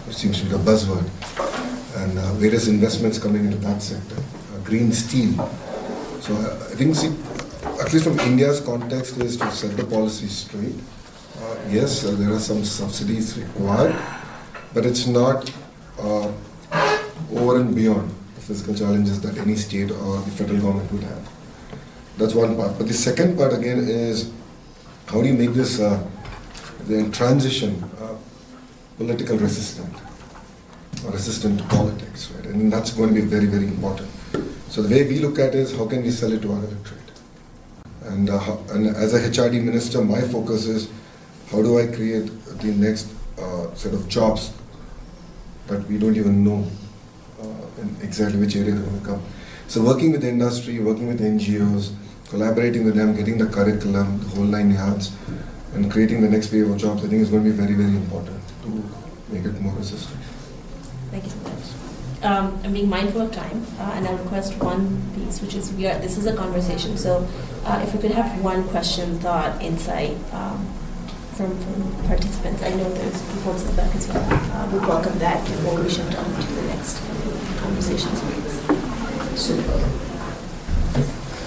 which seems to be a buzzword, and various investments coming into that sector. Green steel. So I think, at least from India's context, is to set the policy straight. Yes, there are some subsidies required, but it's not over and beyond the physical challenges that any state or the federal government would have. That's one part. But the second part again is, how do you make this the transition political resistant or resistant to politics, right? And that's going to be very, very important. So the way we look at it is, how can we sell it to our electorate? And as a HRD minister, my focus is, how do I create the next set of jobs that we don't even know in exactly which area they're going to come. So working with the industry, working with NGOs, collaborating with them, getting the curriculum, the whole 9 yards, and creating the next wave of jobs, I think is going to be very, very important to make it more resistant. Thank you so much. I'm being mindful of time, and I'll request one piece, which is, this is a conversation, so if we could have one question, thought, insight from participants. I know there's folks at the back as well. We'd welcome that before we shift on to the next conversation series.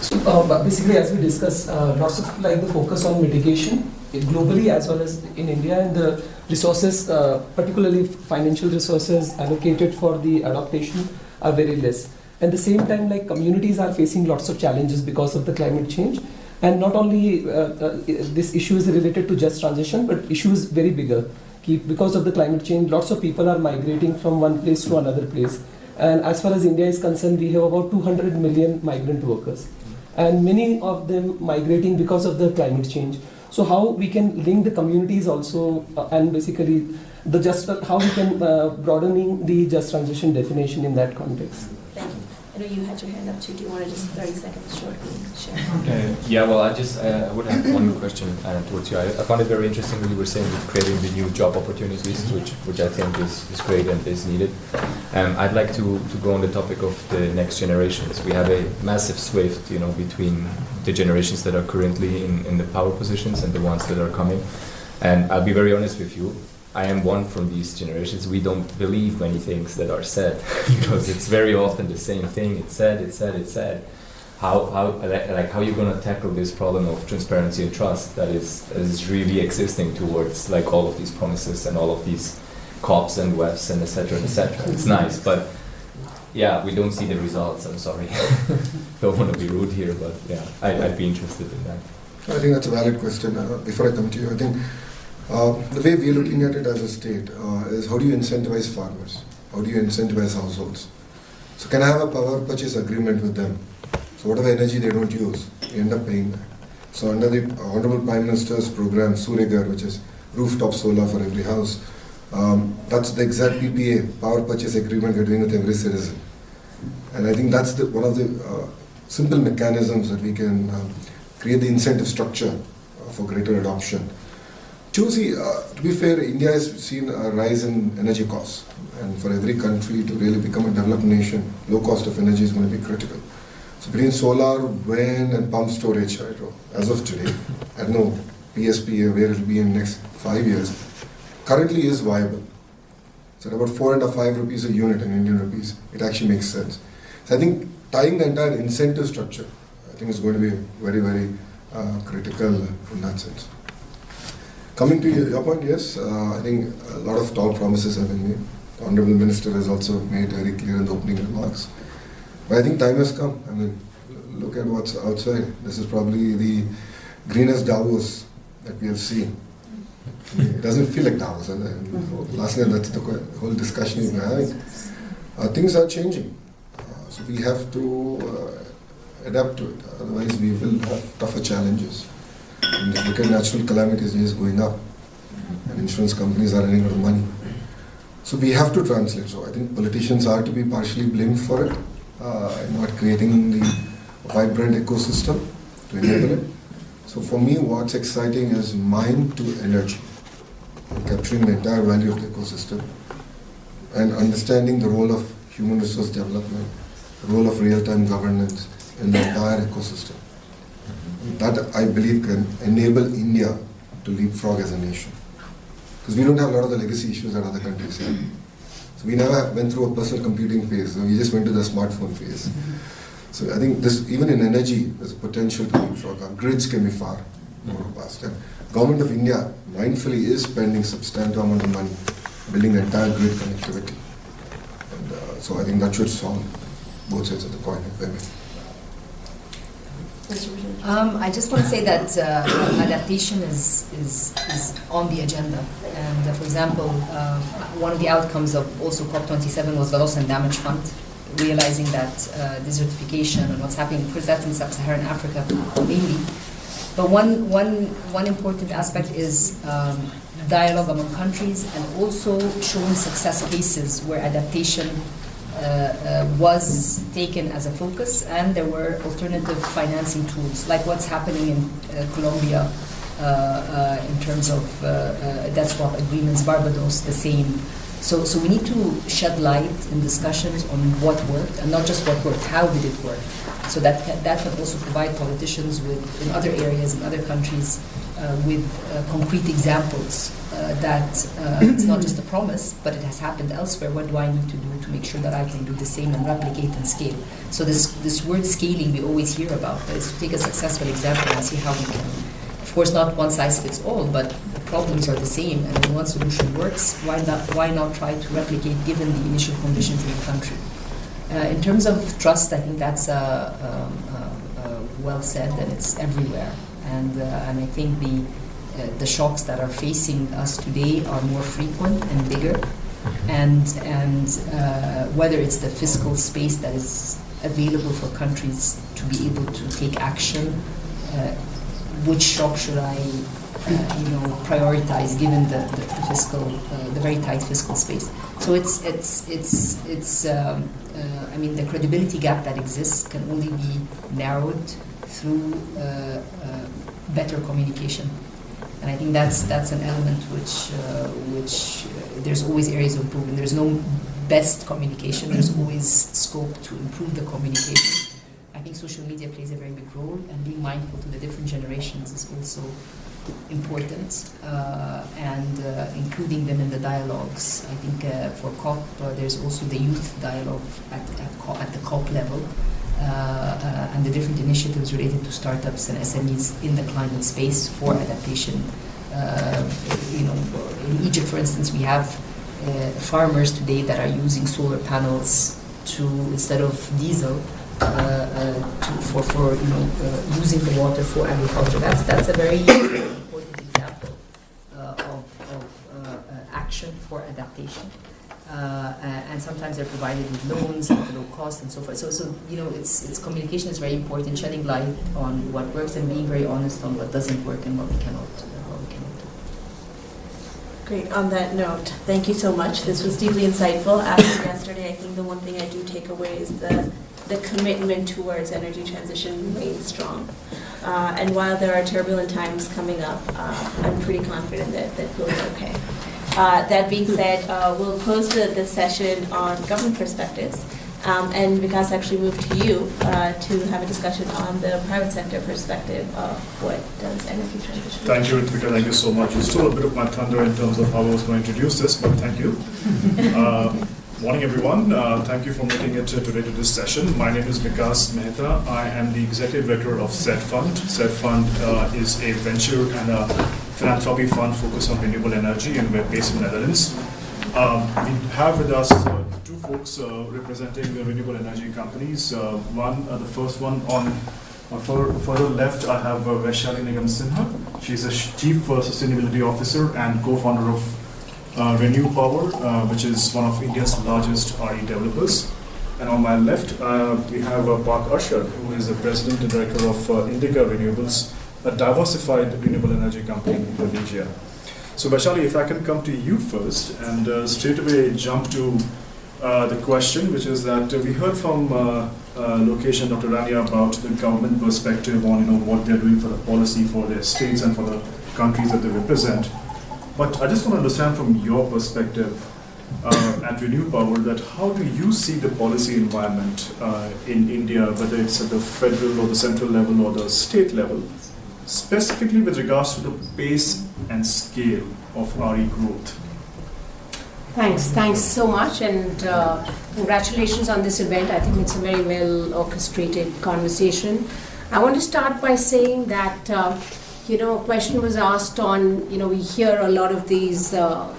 So basically, as we discuss, lots of the focus on mitigation globally as well as in India, and the resources, particularly financial resources allocated for the adaptation, are very less. At the same time, communities are facing lots of challenges because of the climate change, and not only this issue is related to just transition, but issues very bigger. Because of the climate change, lots of people are migrating from one place to another place. And as far as India is concerned, we have about 200 million migrant workers, and many of them migrating because of the climate change. So how we can link the communities also, and basically how we can broadening the just transition definition in that context. Thank you. I know you had your hand up too. Do you want to just 30 seconds shortly share? Yeah, well, I would have one question towards you. I found it very interesting what you were saying with creating the new job opportunities, which I think is great and is needed. I'd like to go on the topic of the next generations. We have a massive swift, between the generations that are currently in the power positions and the ones that are coming. And I'll be very honest with you. I am one from these generations. We don't believe many things that are said because it's very often the same thing. It's said. How you're gonna tackle this problem of transparency and trust that is really existing towards all of these promises and all of these COPs and WEFs and etc. It's nice, but yeah, we don't see the results. I'm sorry. Don't want to be rude here, but yeah, I'd be interested in that. I think that's a valid question. Before I come to you, I think the way we're looking at it as a state is, how do you incentivize farmers? How do you incentivize households? So can I have a power purchase agreement with them? So whatever energy they don't use, they end up paying that. So under the Honorable Prime Minister's program, Suryaghar, which is rooftop solar for every house, that's the exact PPA, power purchase agreement we're doing with every citizen. And I think that's one of the simple mechanisms that we can create the incentive structure for greater adoption. To be fair, India has seen a rise in energy costs, and for every country to really become a developed nation, low cost of energy is going to be critical. So between solar, wind, and pump storage, as of today, I don't know PSP where it will be in the next 5 years, currently is viable. So at about 4 and 5 rupees a unit in Indian rupees, it actually makes sense. So I think tying the entire incentive structure, I think is going to be very, very critical in that sense. Coming to your point, yes, I think a lot of tall promises have been made. The Honourable Minister has also made very clear in the opening remarks. But I think time has come. I mean, look at what's outside. This is probably the greenest Davos that we have seen. It doesn't feel like Davos. Last night, that's the whole discussion we were having. Things are changing. So we have to adapt to it. Otherwise, we will have tougher challenges. And if you look at natural calamities, it is going up. And insurance companies are running out of money. So we have to translate. So I think politicians are to be partially blamed for it, not creating the vibrant ecosystem to enable it. So for me, what's exciting is mind to energy, and capturing the entire value of the ecosystem, and understanding the role of human resource development, the role of real-time governance in the entire ecosystem. That, I believe, can enable India to leapfrog as a nation. Because we don't have a lot of the legacy issues that other countries have. So we never went through a personal computing phase. So we just went to the smartphone phase. So I think this, even in energy, there's a potential to leapfrog. Our grids can be far more robust. And Government of India mindfully is spending substantial amount of money building the entire grid connectivity. And so I think that should solve both sides of the coin, if I may. I just want to say that adaptation is on the agenda. And for example, one of the outcomes of also COP27 was the Loss and Damage Fund, realizing that desertification and what's happening, because that's in sub-Saharan Africa mainly. But one important aspect is dialogue among countries, and also showing success cases where adaptation was taken as a focus, and there were alternative financing tools, like what's happening in Colombia in terms of debt swap agreements, Barbados, the same. So we need to shed light in discussions on what worked, and not just what worked, how did it work? So that can also provide politicians with, in other areas, in other countries, with concrete examples that it's not just a promise, but it has happened elsewhere. What do I need to do to make sure that I can do the same and replicate and scale? So this word scaling we always hear about, but it's to take a successful example and see how we can. Of course, not one size fits all, but the problems are the same, and when one solution works, why not try to replicate given the initial conditions in the country? In terms of trust, I think that's well said, and it's everywhere. And I think the shocks that are facing us today are more frequent and bigger, and whether it's the fiscal space that is available for countries to be able to take action, which shock should I prioritize given the fiscal, the very tight fiscal space. So it's I mean, the credibility gap that exists can only be narrowed through better communication, and I think that's an element which there's always areas of improvement. There's no best communication. There's always scope to improve the communication. I think social media plays a very big role, and being mindful to the different generations is also important, and including them in the dialogues. I think for COP, there's also the youth dialogue at the COP level, and the different initiatives related to startups and SMEs in the climate space for adaptation. In Egypt, for instance, we have farmers today that are using solar panels to, instead of diesel, for using the water for agriculture. That's a very important example of action for adaptation. And sometimes they're provided with loans at low cost and so forth. So it's communication is very important, shedding light on what works and being very honest on what doesn't work and what we cannot do. Great. On that note, thank you so much. This was deeply insightful. After yesterday, I think the one thing I do take away is the commitment towards energy transition remains strong. And while there are turbulent times coming up, I'm pretty confident that we'll be okay. That being said, we'll close the session on government perspectives. And Vikas actually moved to you to have a discussion on the private sector perspective of what does energy transition. Thank you, Ritvika. Thank you so much. You stole a bit of my thunder in terms of how I was going to introduce this, but thank you. Morning, everyone. Thank you for making it today to this session. My name is Vikas Mehta. I am the Executive Director of SED Fund. SED Fund is a venture and a philanthropy fund focused on renewable energy, and we're based in the Netherlands. We have with us two folks representing the renewable energy companies. The first one on further left, I have Vaishali Nigam Sinha. She's a Chief Sustainability Officer and co-founder of Renew Power, which is one of India's largest RE developers. And on my left, we have Park Arshad, who is the President and Director of Indica Renewables, a diversified renewable energy company in Indonesia. So Vaishali, if I can come to you first and straight away jump to the question, which is that we heard from Lokesh and Dr. Rania about the government perspective on what they're doing for the policy for their states and for the countries that they represent. But I just want to understand from your perspective at Renew Power that how do you see the policy environment in India, whether it's at the federal or the central level or the state level, specifically with regards to the pace and scale of RE growth? Thanks so much, and congratulations on this event. I think it's a very well orchestrated conversation. I want to start by saying that, a question was asked on, we hear a lot of these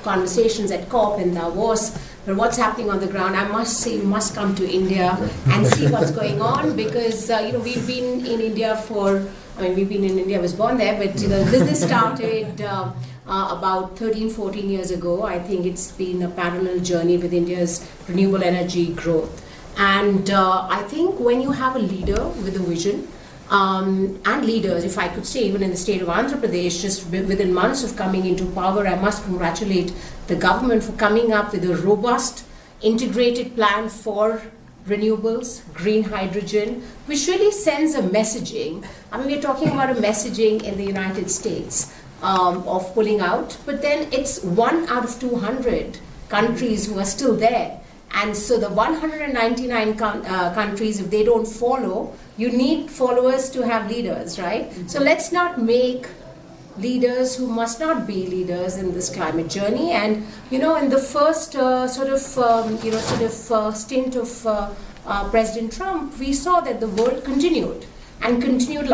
conversations at COP in Davos, but what's happening on the ground? I must say, you must come to India and see what's going on, because, we've been in India I was born there, but the business started about 13, 14 years ago. I think it's been a parallel journey with India's renewable energy growth. And I think when you have a leader with a vision, and leaders, if I could say, even in the state of Andhra Pradesh, just within months of coming into power, I must congratulate the government for coming up with a robust, integrated plan for renewables, green hydrogen, which really sends a messaging. We're talking about a messaging in the United States of pulling out, but then it's 1 out of 200 countries who are still there. And so the 199 countries, if they don't follow, you need followers to have leaders, right? So let's not make leaders who must not be leaders in this climate journey. And in the first stint of President Trump, we saw that the world continued like